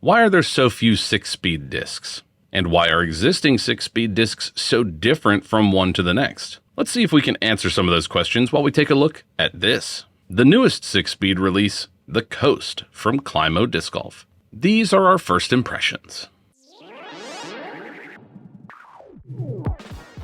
Why are there so few 6-speed discs? And why are existing 6-speed discs so different from one to the next? Let's see if we can answer some of those questions while we take a look at this. The newest 6-speed release, the Coast from Climo Disc Golf. These are our first impressions.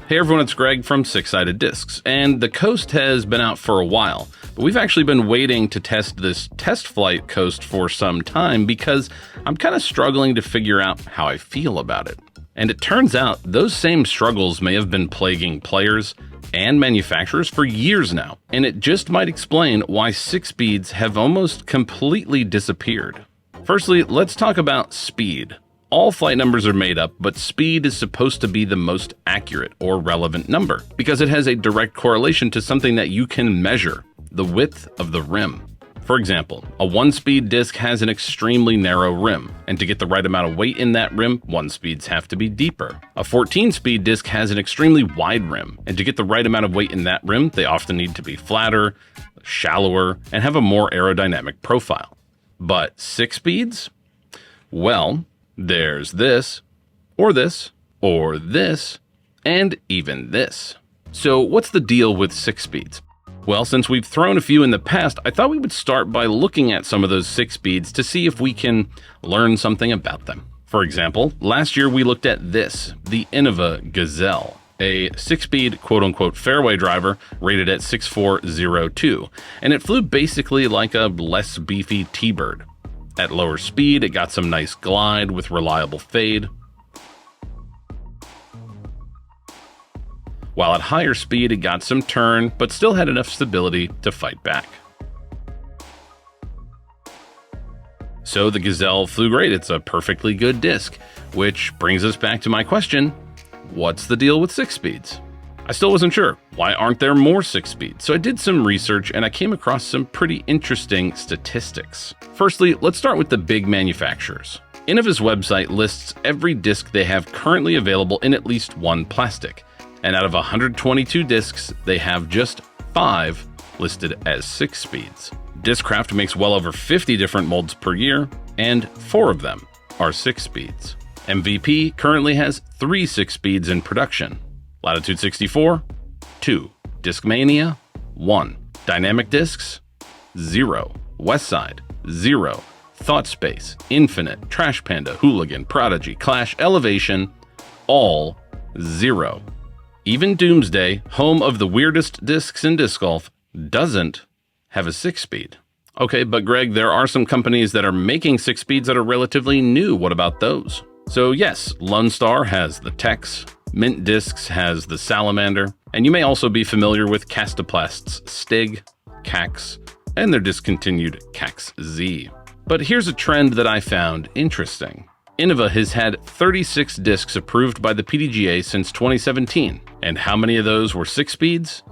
Hey everyone, it's Greg from Six Sided Discs, and the Coast has been out for a while, but we've actually been waiting to test this test flight Coast for some time because I'm kind of struggling to figure out how I feel about it. And it turns out those same struggles may have been plaguing players and manufacturers for years now, and it just might explain why 6-speeds have almost completely disappeared. Firstly, let's talk about speed. All flight numbers are made up, but speed is supposed to be the most accurate or relevant number because it has a direct correlation to something that you can measure, the width of the rim. For example, a 1-speed disc has an extremely narrow rim, and to get the right amount of weight in that rim, 1-speeds have to be deeper. A 14-speed disc has an extremely wide rim, and to get the right amount of weight in that rim, they often need to be flatter, shallower, and have a more aerodynamic profile. But 6-speeds? Well, there's this, or this, or this, and even this. So what's the deal with 6-speeds? Well, since we've thrown a few in the past, I thought we would start by looking at some of those 6-speeds to see if we can learn something about them. For example, last year we looked at this, the Innova Gazelle, a 6-speed quote-unquote fairway driver rated at 6402, and it flew basically like a less beefy T-Bird. At lower speed, it got some nice glide with reliable fade, while at higher speed it got some turn, but still had enough stability to fight back. So the Gazelle flew great, it's a perfectly good disc, which brings us back to my question, what's the deal with 6-speeds? I still wasn't sure. Why aren't there more 6-speeds? So I did some research and I came across some pretty interesting statistics. Firstly, let's start with the big manufacturers. Innova's website lists every disc they have currently available in at least one plastic. And out of 122 discs, they have just 5 listed as 6-speeds. Discraft makes well over 50 different molds per year, and 4 of them are 6-speeds. MVP currently has 3 6-speeds in production. Latitude 64, 2. Discmania, 1. Dynamic Discs, 0. Westside, 0. ThoughtSpace, Infinite, Trash Panda, Hooligan, Prodigy, Clash, Elevation, all 0. Even Doomsday, home of the weirdest discs in disc golf, doesn't have a 6-speed. Okay, but Greg, there are some companies that are making 6-speeds that are relatively new. What about those? So yes, Lone Star has the Tex, Mint Discs has the Salamander, and you may also be familiar with Castoplast's Stig, Cax, and their discontinued Cax Z. But here's a trend that I found interesting. Innova has had 36 discs approved by the PDGA since 2017, and how many of those were 6-speeds?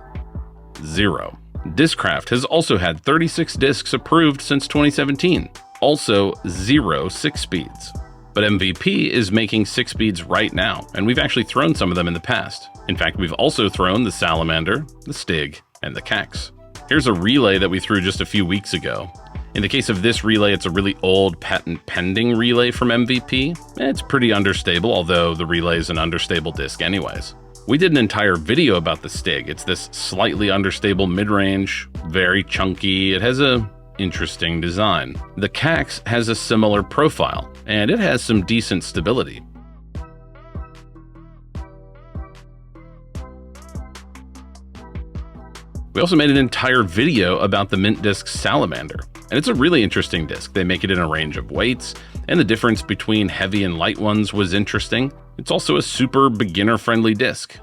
0. Discraft has also had 36 discs approved since 2017, also 0 6-speeds. But MVP is making 6-speeds right now, and we've actually thrown some of them in the past. In fact, we've also thrown the Salamander, the Stig, and the Cax. Here's a relay that we threw just a few weeks ago. In the case of this relay, it's a really old patent-pending relay from MVP. It's pretty understable, although the relay is an understable disc anyways. We did an entire video about the Stig. It's this slightly understable mid-range, very chunky. It has a interesting design. The Cax has a similar profile, and it has some decent stability. We also made an entire video about the Mint Disc Salamander, and it's a really interesting disc. They make it in a range of weights, and the difference between heavy and light ones was interesting. It's also a super beginner-friendly disc.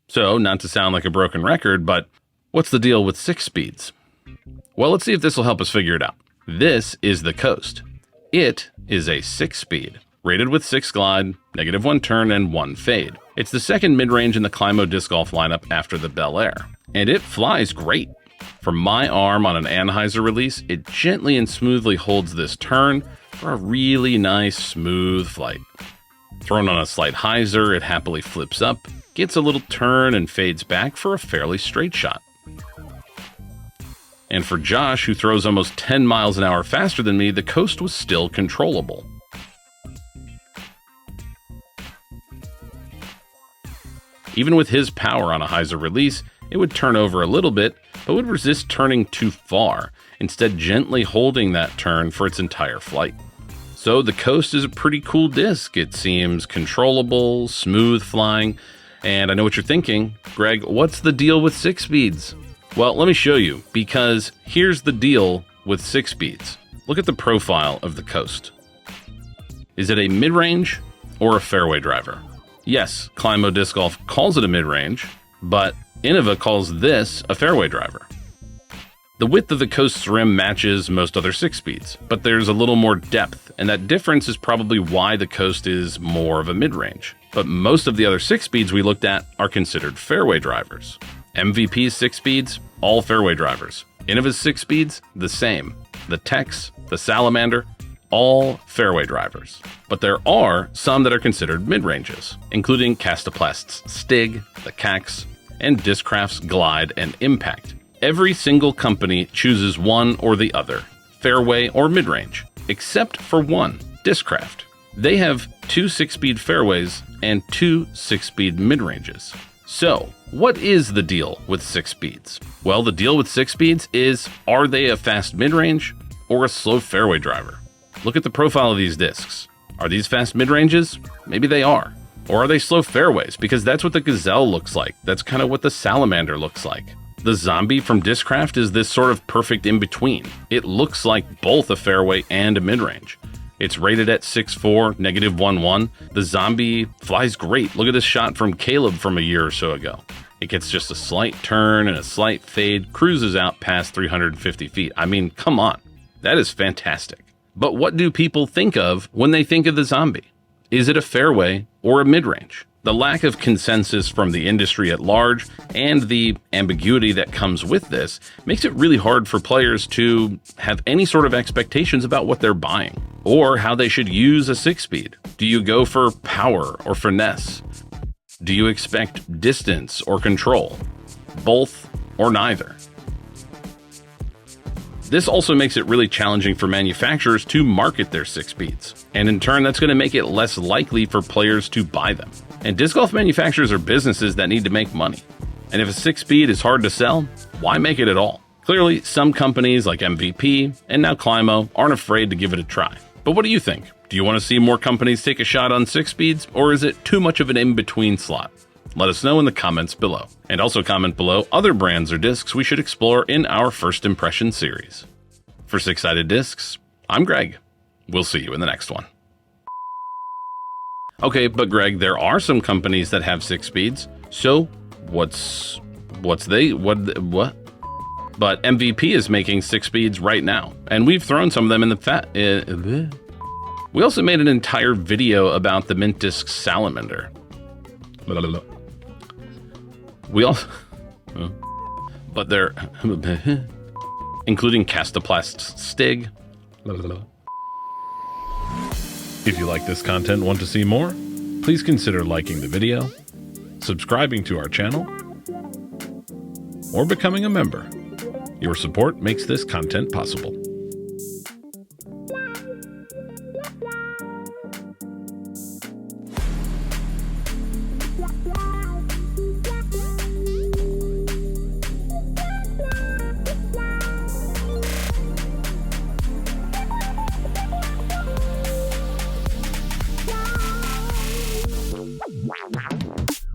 So, not to sound like a broken record, but what's the deal with 6-speeds? Well, let's see if this will help us figure it out. This is the Coast. It is a 6-speed, rated with 6 glide, -1 turn, and 1 fade. It's the second mid-range in the Climo disc golf lineup after the Bel Air, and it flies great. From my arm on an Anheuser release, it gently and smoothly holds this turn for a really nice, smooth flight. Thrown on a slight hyzer, it happily flips up, gets a little turn, and fades back for a fairly straight shot. And for Josh, who throws almost 10 miles an hour faster than me, the coast was still controllable. Even with his power on a hyzer release, it would turn over a little bit, but would resist turning too far, instead gently holding that turn for its entire flight. So the coast is a pretty cool disc. It seems controllable, smooth flying, and I know what you're thinking, Greg, what's the deal with 6 speeds? Well, let me show you, because here's the deal with 6 speeds. Look at the profile of the coast. Is it a mid-range or a fairway driver? Yes, Climo Disc Golf calls it a mid-range, but Innova calls this a fairway driver. The width of the coast's rim matches most other 6 speeds, but there's a little more depth, and that difference is probably why the coast is more of a mid-range. But most of the other 6 speeds we looked at are considered fairway drivers. MVP's 6 speeds, all fairway drivers. Innova's 6 speeds, the same. The Tex, the Salamander, all fairway drivers. But there are some that are considered mid-ranges, including Castoplast's Stig, the Cax, and Discraft's Glide and Impact. Every single company chooses one or the other, fairway or mid-range, except for one, Discraft. They have 2 6-speed fairways and 2 6-speed mid-ranges. So, what is the deal with 6 speeds? Well, the deal with 6 speeds is, are they a fast mid-range or a slow fairway driver? Look at the profile of these discs. Are these fast mid-ranges? Maybe they are. Or are they slow fairways? Because that's what the Gazelle looks like. That's kind of what the Salamander looks like. The Zombie from Discraft is this sort of perfect in-between. It looks like both a fairway and a mid-range. It's rated at 6'4", -11. The Zombie flies great. Look at this shot from Caleb from a year or so ago. It gets just a slight turn and a slight fade, cruises out past 350 feet. I mean, come on. That is fantastic. But what do people think of when they think of the Zombie? Is it a fairway or a mid-range? The lack of consensus from the industry at large and the ambiguity that comes with this makes it really hard for players to have any sort of expectations about what they're buying or how they should use a 6-speed. Do you go for power or finesse? Do you expect distance or control? Both or neither? This also makes it really challenging for manufacturers to market their 6 speeds, and in turn that's going to make it less likely for players to buy them. And disc golf manufacturers are businesses that need to make money. And if a 6-speed is hard to sell, why make it at all? Clearly, some companies like MVP and now Climo aren't afraid to give it a try. But what do you think? Do you want to see more companies take a shot on 6 speeds, or is it too much of an in-between slot? Let us know in the comments below. And also comment below other brands or discs we should explore in our First Impression series. For 6-Sided Discs, I'm Greg. We'll see you in the next one. Okay, but Greg, there are some companies that have 6 speeds. So what? But MVP is making 6 speeds right now, and we've thrown some of them in the We also made an entire video about the Mint Disc Salamander. We also, but they're including Castoplast's Stig. If you like this content and want to see more, please consider liking the video, subscribing to our channel, or becoming a member. Your support makes this content possible.